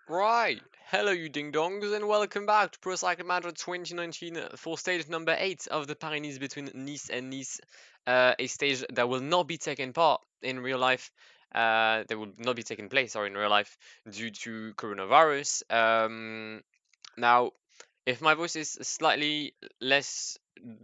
Right, hello you ding-dongs and welcome back to Pro Cycle Manager 2019 for stage number 8 of the Paris-Nice between Nice and Nice, a stage that will not be taken part in real life, that will not be taking place, sorry, in real life due to coronavirus. Now, if my voice is slightly less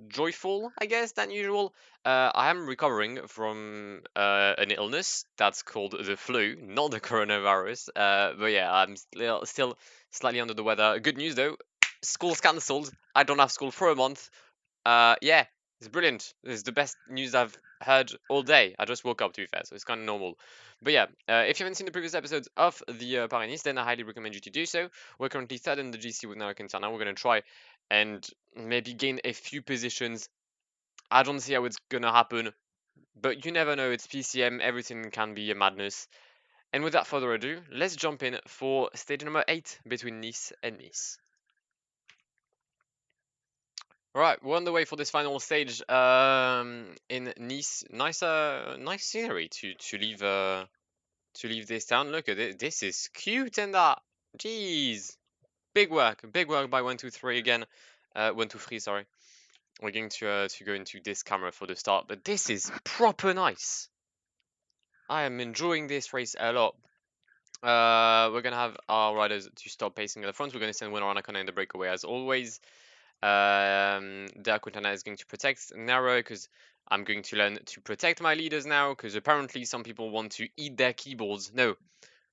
joyful, I guess, than usual, I am recovering from an illness that's called the flu, not the coronavirus. But yeah, I'm still slightly under the weather. Good news though, school's cancelled. I don't have school for a month. Yeah, it's brilliant. It's the best news I've heard all day. I just woke up, to be fair, so it's kind of normal. But yeah, if you haven't seen the previous episodes of the Paris, then I highly recommend you to do so. We're currently third in the GC with Nairo Quintana. We're going to try and maybe gain a few positions. I don't see how it's going to happen, but you never know. It's PCM. Everything can be a madness. And without further ado, let's jump in for stage number 8 between Nice and Nice. Right, we're on the way for this final stage in Nice. Nice scenery to leave this town. Look at it. This is cute and that. Jeez, big work by 123 again. 123, sorry. We're going to go into this camera for the start, but this is proper nice. I am enjoying this race a lot. We're gonna have our riders to stop pacing at the front. We're gonna send Winner Anacona in the breakaway as always. Quintana is going to protect Nairo because I'm going to learn to protect my leaders now because apparently some people want to eat their keyboards. No,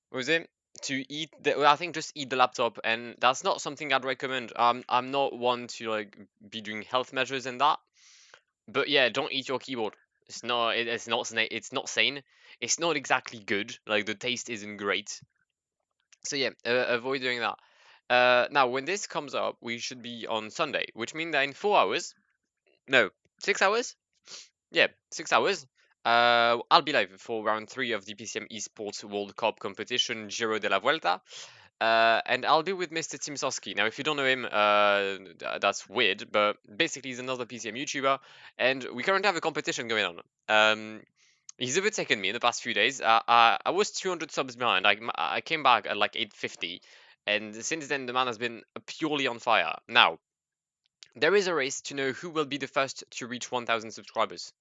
what was it? To eat the, well, I think just eat the laptop, and that's not something I'd recommend. I'm not one to like be doing health measures and that, but yeah, don't eat your keyboard. It's not sane. It's not exactly good. Like the taste isn't great. So yeah, avoid doing that. Now, when this comes up, we should be on Sunday, which means that in 4 hours, no, 6 hours, yeah, 6 hours. I'll be live for round 3 of the PCM Esports World Cup competition, Giro de la Vuelta. And I'll be with Mr. Tim Soski. Now, if you don't know him, that's weird, but basically he's another PCM YouTuber, and we currently have a competition going on. He's overtaken me in the past few days. I was 200 subs behind. I came back at like 850, and since then the man has been purely on fire. Now, there is a race to know who will be the first to reach 1,000 subscribers.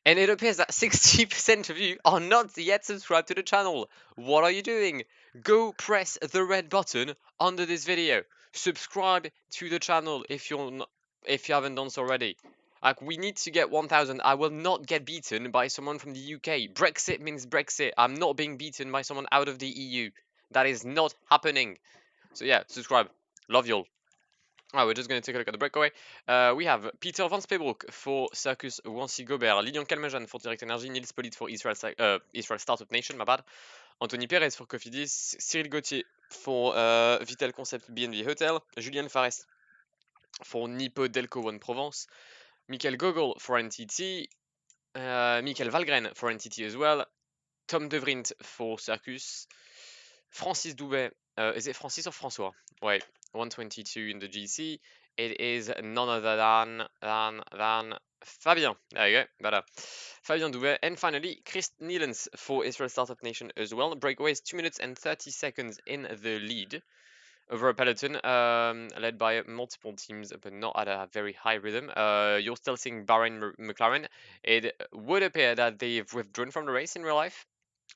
And it appears that 60% of you are not yet subscribed to the channel. What are you doing? Go press the red button under this video. Subscribe to the channel if if you haven't done so already. Like, we need to get 1,000. I will not get beaten by someone from the UK. Brexit means Brexit. I'm not being beaten by someone out of the EU. That is not happening. So yeah, subscribe. Love y'all. Ah, we're just going to take a look at the breakaway. We have Peter Van Speebroek for Circus Wancy-Gobert, Lilian Calmejean for Direct Energy, Nils Pollitt for Israel Startup Nation, my bad, Anthony Perez for Cofidis, Cyril Gauthier for Vital Concept BNB Hotel, Julien Fares for Nippo Delco One Provence, Michael Gogol for NTT, Michael Valgren for NTT as well, Tom De Vrient for Circus, Francis Doubet, is it Francis or François? Wait, 122 in the GC. It is none other than Fabien. There you go, better. Fabien Doubet. And finally, Chris Nielens for Israel Startup Nation as well. Breakaway is 2 minutes and 30 seconds in the lead over a peloton led by multiple teams, but not at a very high rhythm. You're still seeing Bahrain McLaren. It would appear that they've withdrawn from the race in real life.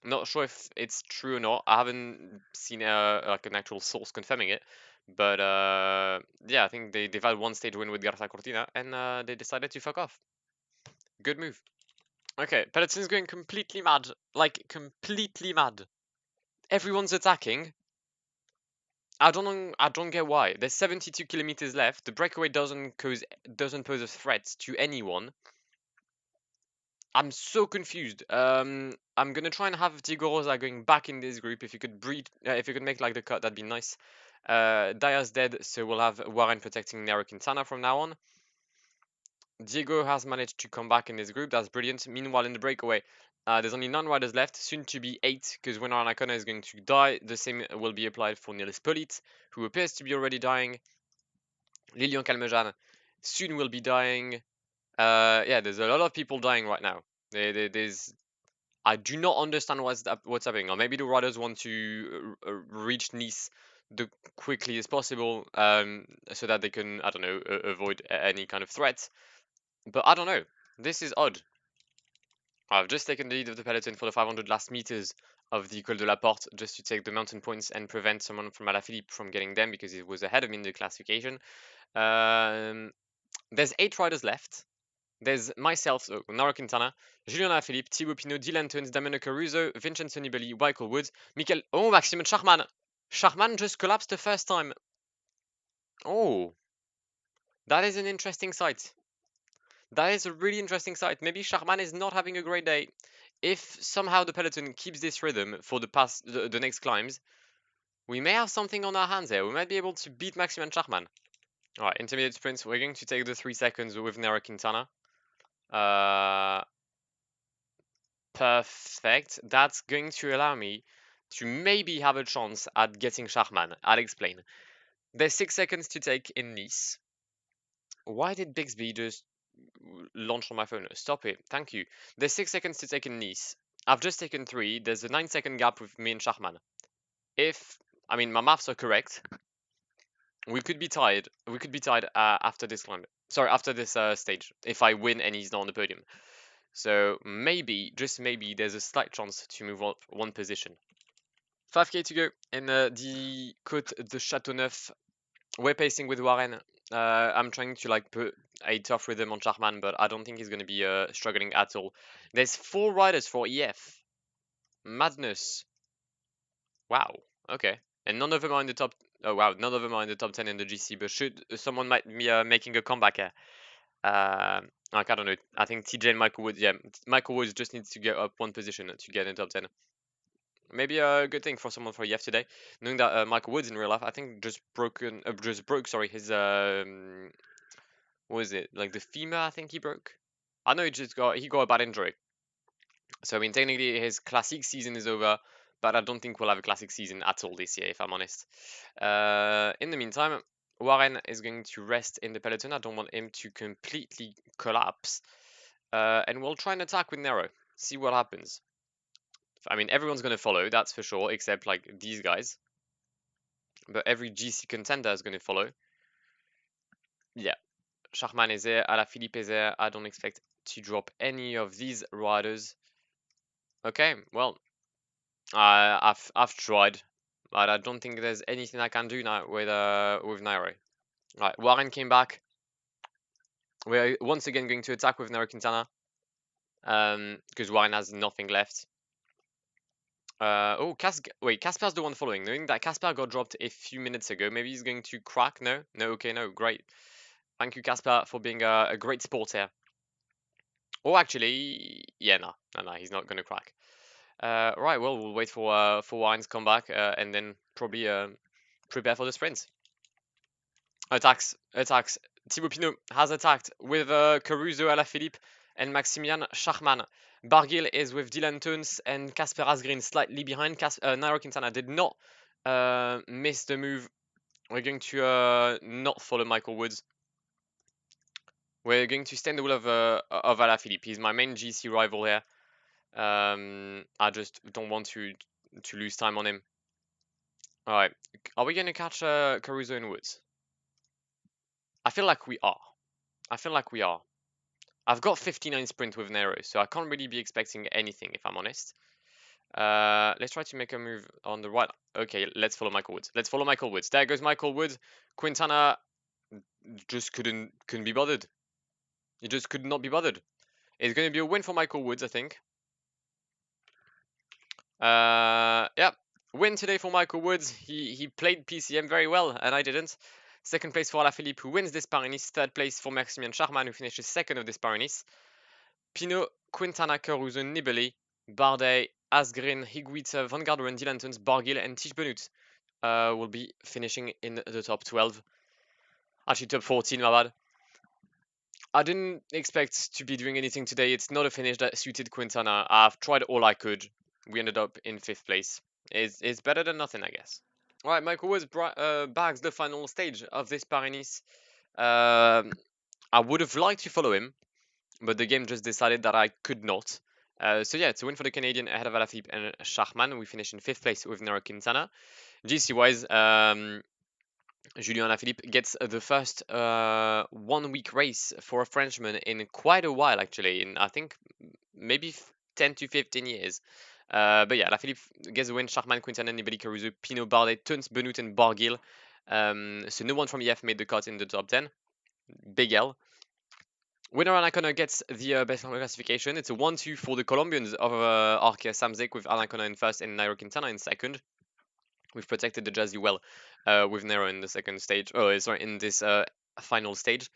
Not sure if it's true or not. I haven't seen like an actual source confirming it, but yeah, I think they've had one stage win with Garza Cortina, and they decided to fuck off. Good move. Okay, Peloton's going completely mad, like completely mad. Everyone's attacking. I don't know. I don't get why. There's 72 kilometers left. The breakaway doesn't pose a threat to anyone. I'm so confused. I'm gonna try and have Diego Rosa going back in this group. If you could if you could make like the cut, that'd be nice. Dia's dead, so we'll have Warren protecting Nairo Quintana from now on. Diego has managed to come back in this group. That's brilliant. Meanwhile, in the breakaway, there's only 9 riders left, soon to be 8, because Winner Anacona is going to die. The same will be applied for Nils Pollitt, who appears to be already dying. Lilian Calmejean soon will be dying. Yeah, there's a lot of people dying right now. There's I do not understand what's happening. Or maybe the riders want to reach Nice the quickly as possible, so that they can, I don't know, avoid any kind of threat. But I don't know. This is odd. I've just taken the lead of the peloton for the 500 last meters of the Col de la Porte, just to take the mountain points and prevent someone from Alaphilippe from getting them, because it was ahead of me in the classification. There's 8 riders left. There's myself, so Nairo Quintana, Julien Alaphilippe, Thibaut Pinot, Dylan Teuns, Damiano Caruso, Vincenzo Nibali, Michael Woods, Michael. Oh, Maxime Schachmann. Schachmann just collapsed the first time. Oh, that is an interesting sight. That is a really interesting sight. Maybe Schachmann is not having a great day. If somehow the peloton keeps this rhythm for the next climbs, we may have something on our hands here. We might be able to beat Maxime Schachmann. All right, intermediate sprints. We're going to take the 3 seconds with Nairo Quintana. Perfect. That's going to allow me to maybe have a chance at getting Schachmann. I'll explain. There's 6 seconds to take in Nice. Why did Bixby just launch on my phone? Stop it. Thank you. There's 6 seconds to take in Nice. I've just taken 3. There's a 9-second gap with me and Schachmann. If, I mean, my maths are correct, we could be tied. We could be tied after this climb. Sorry, after this stage, if I win and he's not on the podium. So maybe, just maybe, there's a slight chance to move up 1 position. 5k to go in the Côte de Châteauneuf. We're pacing with Warren. I'm trying to like put a tough rhythm on Schachmann, but I don't think he's going to be struggling at all. There's 4 riders for EF. Madness. Wow. Okay. And none of them are in the top. Oh wow, none of them are in the top 10 in the GC. But should someone might be making a comeback here? Like I don't know. I think TJ and Michael Woods. Yeah, Michael Woods just needs to get up 1 position to get in the top 10. Maybe a good thing for someone for EF today, knowing that Michael Woods in real life, I think just broke. Sorry, his what was it? Like the femur, I think he broke. I know he got a bad injury. So I mean, technically his classic season is over, but I don't think we'll have a classic season at all this year, if I'm honest. In the meantime, Warren is going to rest in the peloton. I don't want him to completely collapse, and we'll try and attack with Nairo. See what happens. I mean, everyone's going to follow, that's for sure, except like these guys. But every GC contender is going to follow. Yeah, Schachmann is there, Alaphilippe is there. I don't expect to drop any of these riders. Okay, well, I've tried, but I don't think there's anything I can do now with Nairo. Right, Warren came back. We're once again going to attack with Nairo Quintana, because Warren has nothing left. Wait, Casper's the one following. Knowing that Casper got dropped a few minutes ago, maybe he's going to crack. No, okay, no, great. Thank you, Casper, for being a great sport here. Oh, actually, yeah, no, he's not going to crack. Right, well, we'll wait for Warren's comeback, and then probably prepare for the sprints. Attacks. Thibaut Pinot has attacked with Caruso, Alaphilippe, and Maximian Schachmann. Barguil is with Dylan Teuns and Casper Asgreen slightly behind. Nairo Quintana did not miss the move. We're going to not follow Michael Woods. We're going to stay in the will of Alaphilippe. He's my main GC rival here. I just don't want to lose time on him. All right, are we going to catch Caruso and Woods? I feel like we are. I've got 59 sprint with Nairo, so I can't really be expecting anything, if I'm honest. Let's try to make a move on the right. Okay, let's follow Michael Woods. There goes Michael Woods. Quintana just couldn't be bothered. He just could not be bothered. It's going to be a win for Michael Woods, I think. Yeah, win today for Michael Woods. He played PCM very well, and I didn't. Second place for Alaphilippe, who wins this Paris-Nice. Third place for Maximian Schachmann, who finishes second of this Paris-Nice. Pinot, Quintana, Caruso, Nibali, Bardet, Asgreen, Higuita, Van Garderen, Dylan Teuns, Barguil, and Tish Benut will be finishing in the top 12. Actually, top 14, my bad. I didn't expect to be doing anything today. It's not a finish that suited Quintana. I've tried all I could. We ended up in 5th place. It's better than nothing, I guess. All right, Michael Woods bags the final stage of this Paris-Nice. I would have liked to follow him, but the game just decided that I could not. So yeah, it's a win for the Canadian ahead of Alaphilippe and Schachmann. We finish in 5th place with Nairo Quintana. GC-wise, Julien Alaphilippe gets the first 1 week race for a Frenchman in quite a while, actually, in I think maybe 10 to 15 years. But yeah, Alaphilippe gets the win. Schachmann, Quintana, Nibali, Caruso, Pinot, Bardet, Tuns, Benoot, and Barguil. So no one from EF made the cut in the top 10. Big L. Winner Alain Conner gets the best classification. It's a 1-2 for the Colombians of Arkéa Samsic, with Alain Conner in first and Nairo Quintana in second. We've protected the Jazzy well with Nairo in the second stage. Oh, sorry, in this final stage.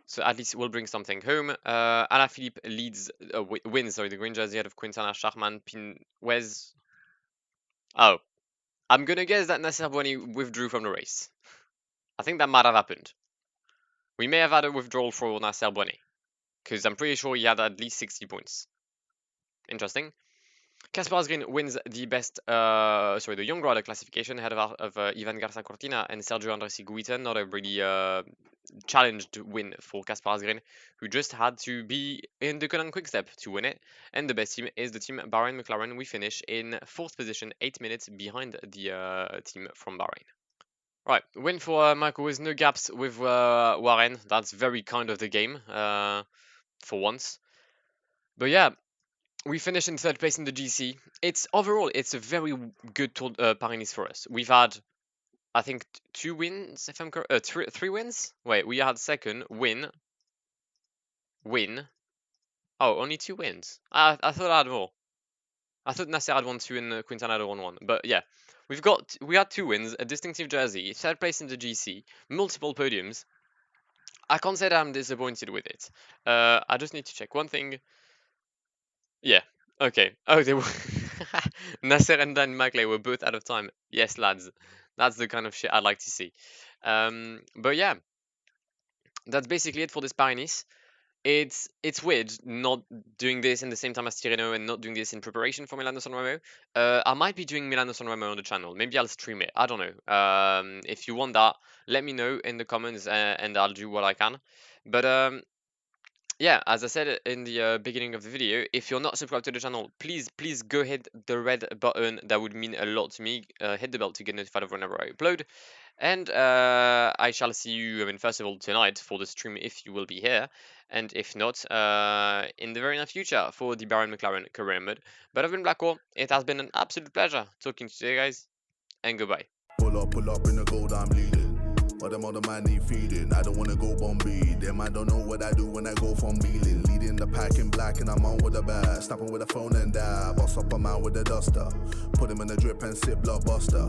So at least we'll bring something home. Alaphilippe wins the green jersey out of Quintana, Schachmann, Pinwez. Oh, I'm gonna guess that Nasser Bouhanni withdrew from the race. I think that might have happened. We may have had a withdrawal for Nasser Bouhanni, because I'm pretty sure he had at least 60 points. Interesting. Kasper Asgreen wins the the young rider classification ahead of Ivan Garza Cortina and Sergio Andresi Guita. Not a really challenged win for Kasper Asgreen, who just had to be in the Conan Quickstep to win it. And the best team is the team Bahrain McLaren. We finish in 4th position, 8 minutes behind the team from Bahrain. Right, win for Michael with no gaps with Warren. That's very kind of the game for once. But yeah, we finished in 3rd place in the GC. Overall, it's a very good Tour Paris for us. We've had, I think, 2 wins, if I'm correct. 3 wins? Wait, we had second, win. Oh, only 2 wins. I thought I had more. I thought Nasser had 1, 2, and Quintana had 1, 1. But yeah, we had 2 wins, a distinctive jersey, 3rd place in the GC, multiple podiums. I can't say that I'm disappointed with it. I just need to check one thing. Yeah. Okay. Oh, they were Nasser and Dan Magley were both out of time. Yes, lads. That's the kind of shit I'd like to see. But yeah, that's basically it for this Paris-Nice. It's weird not doing this in the same time as Tirrreno and not doing this in preparation for Milano-San Remo. I might be doing Milano-San Remo on the channel. Maybe I'll stream it. I don't know. If you want that, let me know in the comments and I'll do what I can. But yeah, as I said in the beginning of the video, if you're not subscribed to the channel, please go hit the red button. That would mean a lot to me. Hit the bell to get notified of whenever I upload. And I shall see you, first of all, tonight for the stream if you will be here. And if not, in the very near future for the Bahrain McLaren career mode. But I've been Blackwall. It has been an absolute pleasure talking to you guys. And goodbye. Pull up in the gold, I'm leading. But them other man need feeding. I don't wanna go Bombay. Them I don't know what I do when I go from Beeling. Leading the pack in black and I'm on with the bat. Snapping with the phone and dab. Boss up a man with the duster. Put him in the drip and sip blockbuster.